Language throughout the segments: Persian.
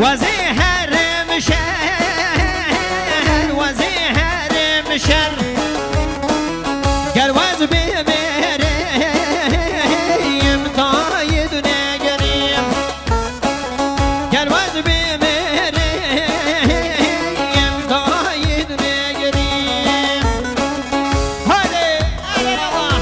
وزهر مشر قلوز بمريم طايد نقريم قلوز بمريم طايد نقريم هذي أنا الله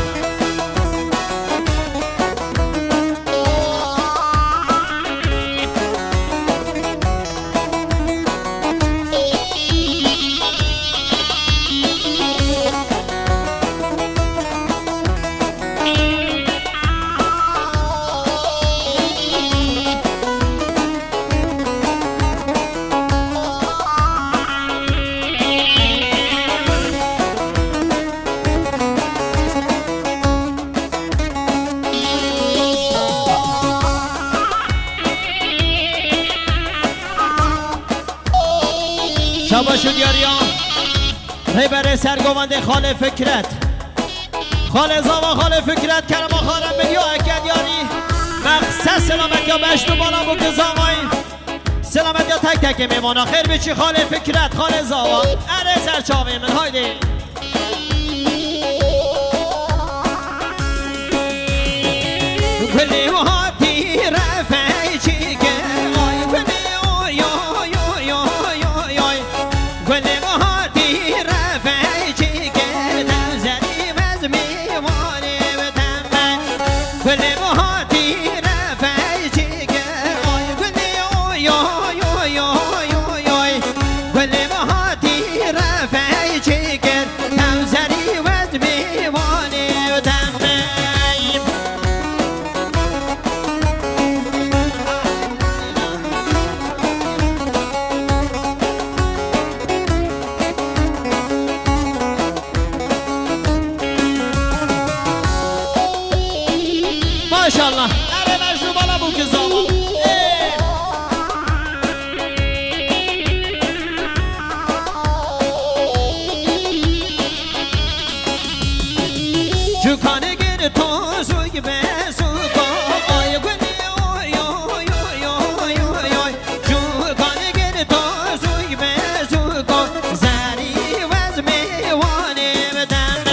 شاباشو دیاریان ریبر سرگوانده خاله فکرت خاله زاوا خاله فکرت کرما خارم بگیو اکد یاری مقصد سلامت یا بشتو بالا بگه زاوای سلامت یا تک تک میمانا خیر بچی خاله فکرت خاله زاوا اره سرچاوی من هایده کلی و هاتی رفعی چی که ماشاءالله اره مجنو بالا بو که زاما جوکانه گیر تو سوی به سوکا آی گلی اوی اوی اوی اوی اوی جوکانه گیر تو سوی به سوکا زری وز میوانه بدن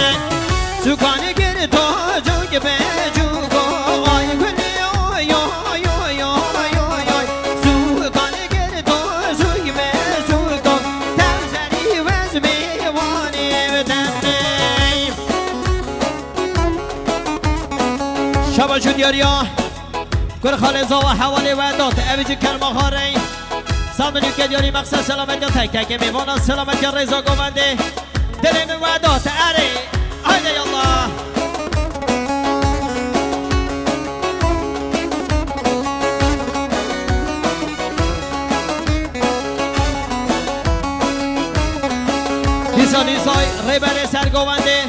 جوکانه گیر تو سوی به شاباشو دیاریا کل خاله زاوا حواله ودات اویجی کرما خاره سامنیو که دیاری مقصد سلامت یا تک تک میوانا سلامت یا رضا گوونده دلیم ودات اره هایده یالله نیسای ریبر سرگوونده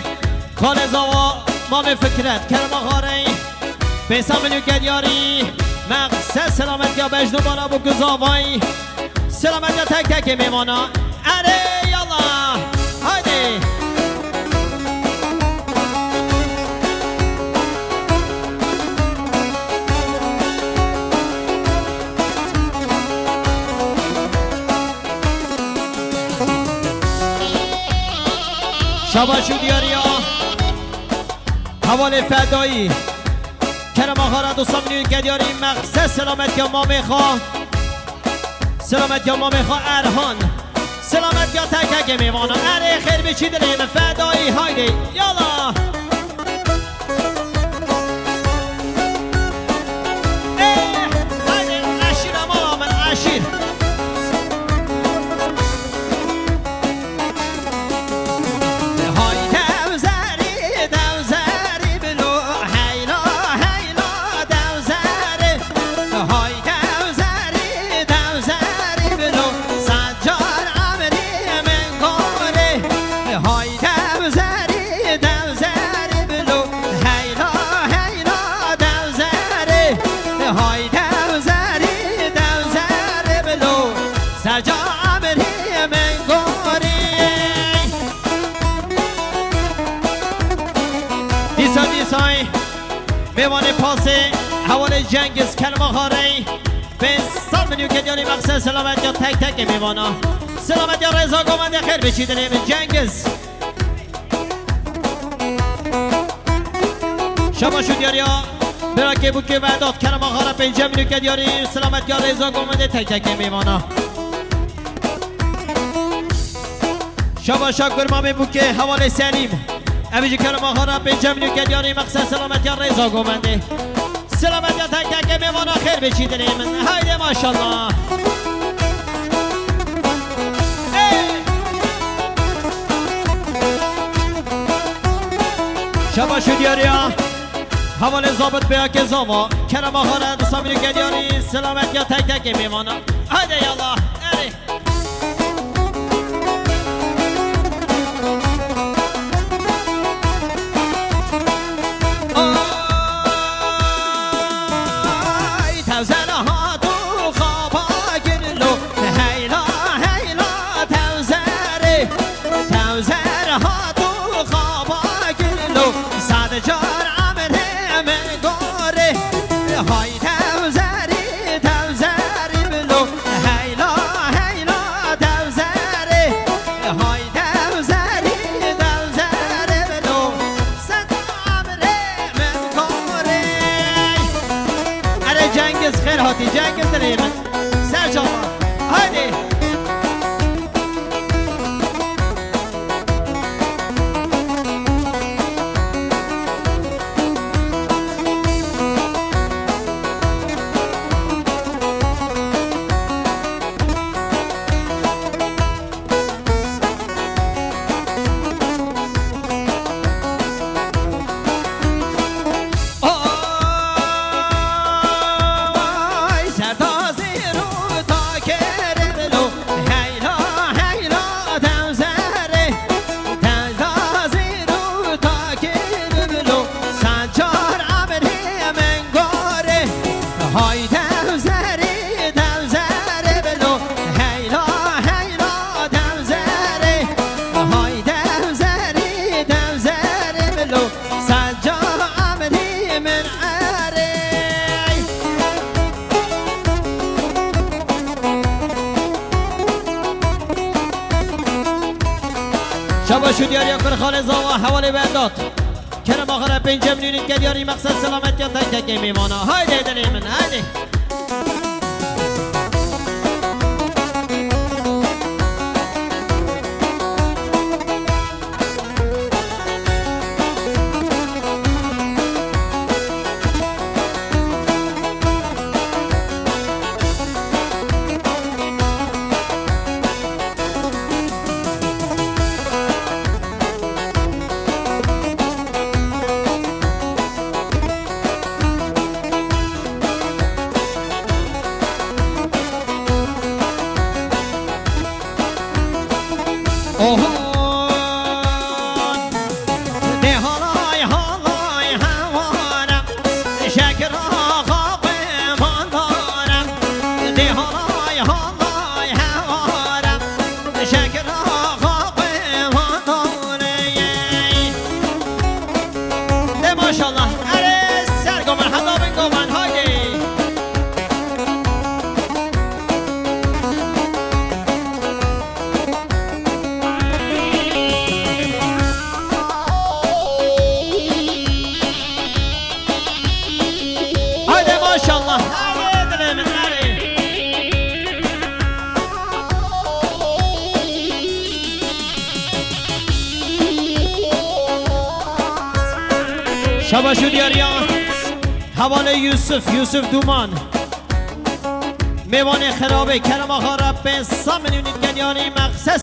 خاله زاوا مام فکرت کرما خاره به سامنیو که دیاری مقصد سلامت یا بجنو بالا بو گزاوای سلامت یا تک تک میمانا اره یالله هایده شاباشو دیاریا حوال فدایی کرم آخارت و سامنیوی گدیاری مقصد سلامت یا ما میخوا سلامت یا ما میخوا ارهان سلامت یا تک تک میمانا اره خیر بچی دلیم فدایی هایده یالا هایده عشیر اما من عشیر میوان پاس حوال جنگز کلمه خاره به سال منو که دیاری مقصد سلامت یا تک تک میوانا سلامت یا رضا گمنده خیر بچید نیم جنگز شما شو دیاری ها برا که بو که وعدات کرم آخارا پنجه منو که دیاری سلامت یا رضا گمنده تک تک میوانا شما شاکر مامی بو که حوال سلیم امیجی کرم آخارا پنجه منو که دیاری مقصد سلامت یا رضا گمنده سلامت یا تک تک میوانا خیر بچید نیم هایده ماشالله شما شو دیاری ها حوال ضابط بیا که زاما کرم آخانه دوستان میرو که دیاری سلامت یا تک تک میمانا هایده یالله اری آی توزنه ها تو خوابا گرلو هیلا هیلا توزره توزره ها تو خوابا گرلو ساده جار عمله من گاره های توزری توزری بلو هیلا هیلا توزره های توزری توزری بلو ساده عمله من گاره اره جنگز خیر هاتی جنگز داریم سر جاما هایده های توزری توزری بلو هیلا هیلا توزری های توزری توزری بلو سجا عملی من عری شبا شو دیاری اکر خال زاوا حوالی برداد کرم آخر پنجه میلیونی که دیاری مقصد سلامت یا تک تک میمانا هایده دلی من هایده ده حالای حالای هوارم شکر آقا قیمان دارم ده حالای حالای هوارم شکر آقا قیمان دارم ده ماشالله اره سرگومن حدا بگومن هایده ماشالله هایده من اره شبا شو دیاریان حواله یوسف دومان میوان خرابه کرم آخا رب 100 میلیون گلیانی مقصد